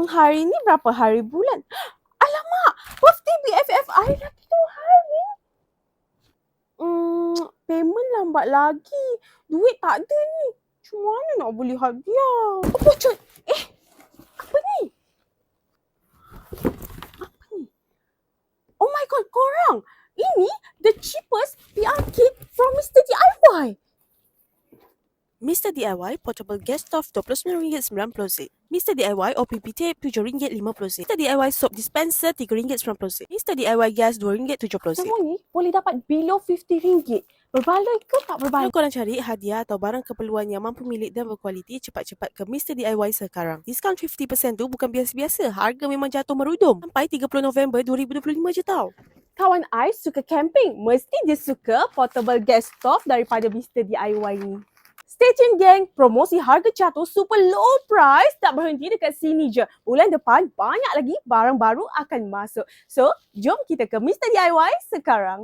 Hari ni berapa hari bulan? Alamak, birthday BFF I lagi 2 hari. Payment lambat lagi. Duit tak ada ni. Macam mana nak beli hadiah? Apa cut? Apa ni? Apa ni? Oh my god, korang! Ini the cheapest PR kit from Mr. DIY. Mr. DIY Portable Gas Stove RM29.90. Mr. DIY OPP Tape RM7.50. Mr. DIY Soap Dispenser RM3.90. Mr. DIY Gas RM2.70. Semua ni boleh dapat below RM50. Berbaloi ke tak berbaloi? Kalau korang cari hadiah atau barang keperluan yang mampu milik dan berkualiti, cepat-cepat ke Mr. DIY sekarang. Diskaun 50% tu bukan biasa-biasa. Harga memang jatuh merudum. Sampai 30 November 2025 je tau. Kawan I suka camping. Mesti dia suka portable gas stove daripada Mr. DIY ni. Stay tune geng, promosi harga jatuh super low price tak berhenti dekat sini je. Bulan depan banyak lagi barang baru akan masuk. So, jom kita ke Mr. DIY sekarang.